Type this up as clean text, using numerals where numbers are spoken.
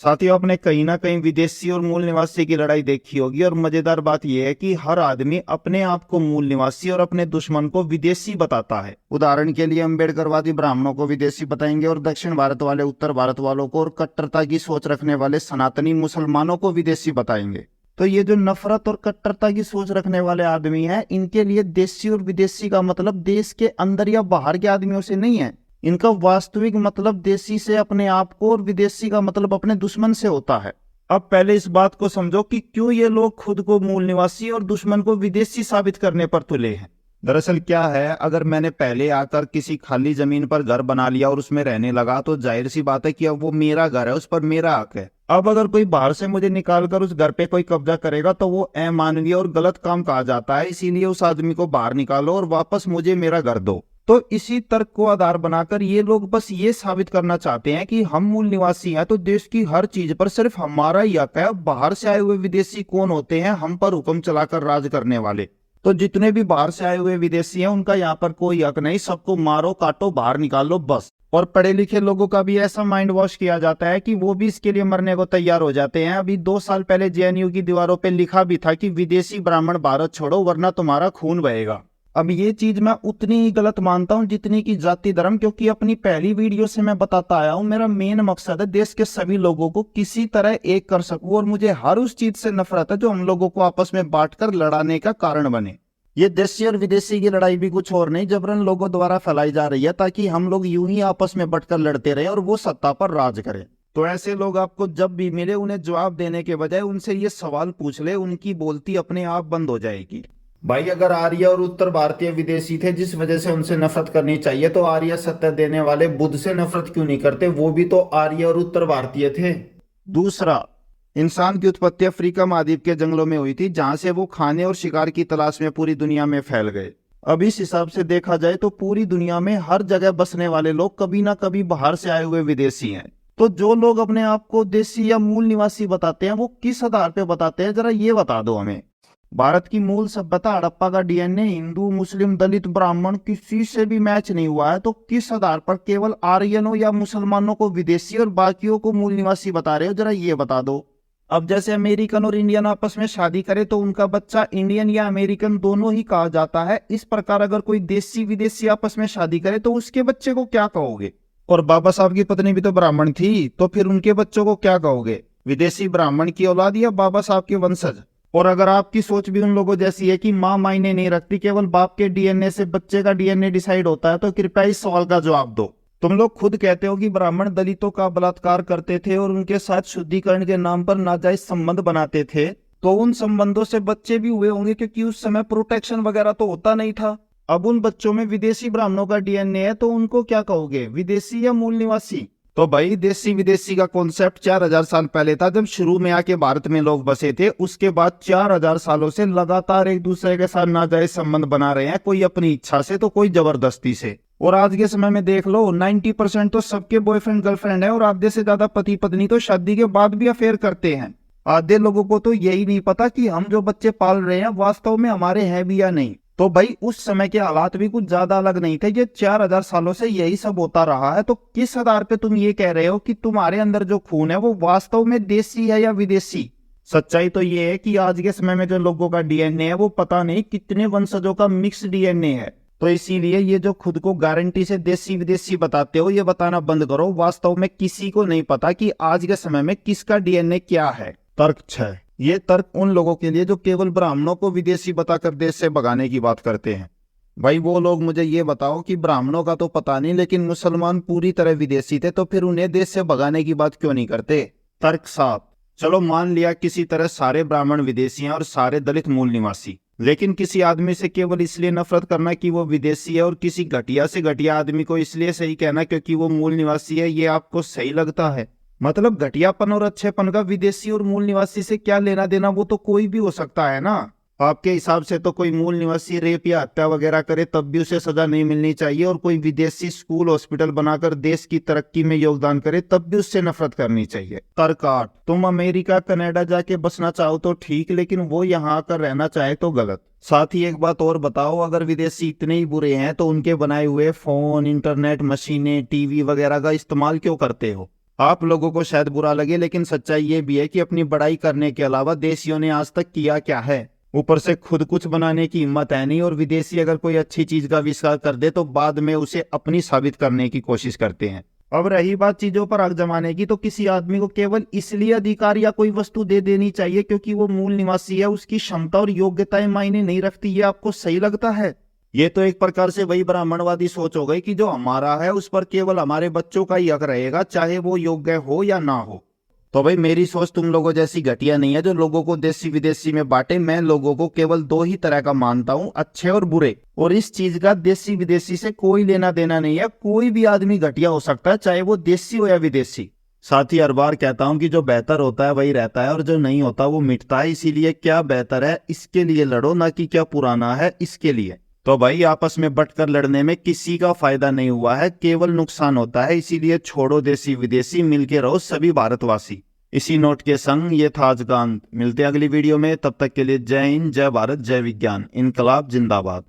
साथियों, आपने कहीं ना कहीं विदेशी और मूल निवासी की लड़ाई देखी होगी और मजेदार बात यह है कि हर आदमी अपने आप को मूल निवासी और अपने दुश्मन को विदेशी बताता है। उदाहरण के लिए अम्बेडकरवादी ब्राह्मणों को विदेशी बताएंगे और दक्षिण भारत वाले उत्तर भारत वालों को और कट्टरता की सोच रखने वाले सनातनी मुसलमानों को विदेशी बताएंगे। तो ये जो नफरत और कट्टरता की सोच रखने वाले आदमी हैं, इनके लिए देशी और विदेशी का मतलब देश के अंदर या बाहर के आदमियों से नहीं है। इनका वास्तविक मतलब देशी से अपने आप को और विदेशी का मतलब अपने दुश्मन से होता है। अब पहले इस बात को समझो कि क्यों ये लोग खुद को मूल निवासी और दुश्मन को विदेशी साबित करने पर तुले हैं। दरअसल क्या है, अगर मैंने पहले आकर किसी खाली जमीन पर घर बना लिया और उसमें रहने लगा तो जाहिर सी बात है कि अब वो मेरा घर है, उस पर मेरा हक है। अब अगर कोई बाहर से मुझे निकालकर उस घर पे कोई कब्जा करेगा तो वो अमानवीय और गलत काम कहा जाता है। इसीलिए उस आदमी को बाहर निकालो और वापस मुझे मेरा घर दो। तो इसी तर्क को आधार बनाकर ये लोग बस ये साबित करना चाहते हैं कि हम मूल निवासी हैं तो देश की हर चीज पर सिर्फ हमारा ही हक है। बाहर से आए हुए विदेशी कौन होते हैं? हम पर हुक्म चलाकर राज करने वाले। तो जितने भी बाहर से आए हुए विदेशी हैं उनका यहाँ पर कोई हक नहीं। सबको मारो, काटो, बाहर निकालो, बस। और पढ़े लिखे लोगों का भी ऐसा माइंड वॉश किया जाता है कि वो भी इसके लिए मरने को तैयार हो जाते हैं। अभी 2 साल पहले जेएनयू की दीवारों पे लिखा भी था कि विदेशी ब्राह्मण भारत छोड़ो वरना तुम्हारा खून बहेगा। अब ये चीज मैं उतनी ही गलत मानता हूँ जितनी की जाति धर्म, क्योंकि अपनी पहली वीडियो से मैं बताता आया हूँ मेरा मेन मकसद है देश के सभी लोगों को किसी तरह एक कर सकूं। और मुझे हर उस चीज से नफरत है जो हम लोगों को आपस में बांटकर लड़ाने का कारण बने। ये देशी और विदेशी की लड़ाई भी कुछ और नहीं, जबरन लोगों द्वारा फैलाई जा रही है ताकि हम लोग यूं ही आपस में बटकर लड़ते रहे और वो सत्ता पर राज करें। तो ऐसे लोग आपको जब भी मिले उन्हें जवाब देने के बजाय उनसे ये सवाल पूछ ले, उनकी बोलती अपने आप बंद हो जाएगी। भाई, अगर आर्य और उत्तर भारतीय विदेशी थे जिस वजह से उनसे नफरत करनी चाहिए, तो आर्य सत्य देने वाले बुद्ध से नफरत क्यों नहीं करते? वो भी तो आर्य और उत्तर भारतीय थे। दूसरा, इंसान की उत्पत्ति अफ्रीका महाद्वीप के जंगलों में हुई थी, जहां से वो खाने और शिकार की तलाश में पूरी दुनिया में फैल गए। अब इस हिसाब से देखा जाए तो पूरी दुनिया में हर जगह बसने वाले लोग कभी ना कभी बाहर से आए हुए विदेशी हैं। तो जो लोग अपने आप को देशी या मूल निवासी बताते हैं वो किस आधार पे बताते हैं, जरा ये बता दो हमें। भारत की मूल सभ्यता हड़प्पा का डीएनए हिंदू, मुस्लिम, दलित, ब्राह्मण किसी से भी मैच नहीं हुआ है। तो किस आधार पर केवल आर्यनों या मुसलमानों को विदेशी और बाकियों को मूल निवासी बता रहे हो, जरा ये बता दो। अब जैसे अमेरिकन और इंडियन आपस में शादी करे तो उनका बच्चा इंडियन या अमेरिकन दोनों ही कहा जाता है। इस प्रकार अगर कोई देशी विदेशी आपस में शादी करे तो उसके बच्चे को क्या कहोगे? और बाबा साहब की पत्नी भी तो ब्राह्मण थी, तो फिर उनके बच्चों को क्या कहोगे? विदेशी ब्राह्मण की औलाद या बाबा साहब के वंशज? और अगर आपकी सोच भी उन लोगों जैसी है कि माँ मायने नहीं रखती, केवल बाप के डीएनए से बच्चे का डीएनए डिसाइड होता है, तो कृपया इस सवाल का जवाब दो। तुम लोग खुद कहते हो कि ब्राह्मण दलितों का बलात्कार करते थे और उनके साथ शुद्धिकरण के नाम पर नाजायज संबंध बनाते थे, तो उन संबंधों से बच्चे भी हुए होंगे क्योंकि उस समय प्रोटेक्शन वगैरह तो होता नहीं था। अब उन बच्चों में विदेशी ब्राह्मणों का डीएनए है तो उनको क्या कहोगे, विदेशी या मूल निवासी? तो भाई, देशी विदेशी का कॉन्सेप्ट 4000 साल पहले था, जब शुरू में आके भारत में लोग बसे थे। उसके बाद 4000 सालों से लगातार एक दूसरे के साथ नाजायज संबंध बना रहे हैं, कोई अपनी इच्छा से तो कोई जबरदस्ती से। और आज के समय में देख लो 90% तो सबके बॉयफ्रेंड गर्लफ्रेंड है और आधे से ज्यादा पति पत्नी तो शादी के बाद भी अफेयर करते हैं। आधे लोगों को तो यही नहीं पता कि हम जो बच्चे पाल रहे हैं वास्तव में हमारे हैं भी या नहीं। तो भाई, उस समय के हालात भी कुछ ज्यादा अलग नहीं थे। ये 4000 सालों से यही सब होता रहा है। तो किस आधार पे तुम ये कह रहे हो कि तुम्हारे अंदर जो खून है वो वास्तव में देशी है या विदेशी? सच्चाई तो ये है कि आज के समय में जो लोगों का डीएनए है वो पता नहीं कितने वंशजों का मिक्स डीएनए है। तो इसीलिए ये जो खुद को गारंटी से देशी विदेशी बताते हो, ये बताना बंद करो। वास्तव में किसी को नहीं पता कि आज के समय में किसका डीएनए क्या है। तर्क 6, ये तर्क उन लोगों के लिए जो केवल ब्राह्मणों को विदेशी बताकर देश से भगाने की बात करते हैं। भाई, वो लोग मुझे ये बताओ कि ब्राह्मणों का तो पता नहीं लेकिन मुसलमान पूरी तरह विदेशी थे, तो फिर उन्हें देश से भगाने की बात क्यों नहीं करते? तर्क 7, चलो मान लिया किसी तरह सारे ब्राह्मण विदेशी हैं और सारे दलित मूल निवासी, लेकिन किसी आदमी से केवल इसलिए नफरत करना कि वो विदेशी है और किसी घटिया से घटिया आदमी को इसलिए सही कहना क्योंकि वो मूल निवासी है, ये आपको सही लगता है? मतलब घटियापन और अच्छेपन का विदेशी और मूल निवासी से क्या लेना देना? वो तो कोई भी हो सकता है ना। आपके हिसाब से तो कोई मूल निवासी रेप या हत्या वगैरह करे तब भी उसे सजा नहीं मिलनी चाहिए, और कोई विदेशी स्कूल हॉस्पिटल बनाकर देश की तरक्की में योगदान करे तब भी उससे नफरत करनी चाहिए। तर्क 8, तुम अमेरिका कनाडा जाके बसना चाहो तो ठीक, लेकिन वो यहाँ आकर रहना चाहे तो गलत। साथ ही एक बात और बताओ, अगर विदेशी इतने ही बुरे हैं तो उनके बनाए हुए फोन, इंटरनेट, मशीनें, टीवी वगैरह का इस्तेमाल क्यों करते हो? आप लोगों को शायद बुरा लगे, लेकिन सच्चाई ये भी है कि अपनी बड़ाई करने के अलावा देशियों ने आज तक किया क्या है। ऊपर से खुद कुछ बनाने की हिम्मत है नहीं, और विदेशी अगर कोई अच्छी चीज का आविष्कार कर दे तो बाद में उसे अपनी साबित करने की कोशिश करते हैं। अब रही बात चीजों पर हक जमाने की, तो किसी आदमी को केवल इसलिए अधिकार या कोई वस्तु दे देनी चाहिए क्योंकि वो मूल निवासी है, उसकी क्षमता और योग्यताएं मायने नहीं रखती। ये आपको सही लगता है? ये तो एक प्रकार से वही ब्राह्मणवादी सोच हो गई कि जो हमारा है उस पर केवल हमारे बच्चों का ही हक रहेगा, चाहे वो योग्य हो या ना हो। तो भाई मेरी सोच तुम लोगों जैसी घटिया नहीं है जो लोगों को देसी विदेशी में बांटे। मैं लोगों को केवल दो ही तरह का मानता हूँ, अच्छे और बुरे, और इस चीज का देसी विदेशी से कोई लेना देना नहीं है। कोई भी आदमी घटिया हो सकता है, चाहे वो देसी हो या विदेशी। साथ ही हर बार कहता हूँ कि जो बेहतर होता है वही रहता है और जो नहीं होता वो मिटता है। इसीलिए क्या बेहतर है इसके लिए लड़ो, ना कि क्या पुराना है इसके लिए। तो भाई आपस में बटकर लड़ने में किसी का फायदा नहीं हुआ है, केवल नुकसान होता है। इसीलिए छोड़ो देसी विदेशी, मिलके रहो सभी भारतवासी। इसी नोट के संग ये था आज का अंत। मिलते हैं अगली वीडियो में, तब तक के लिए जय हिंद, जय भारत, जय विज्ञान, इनकलाब जिंदाबाद।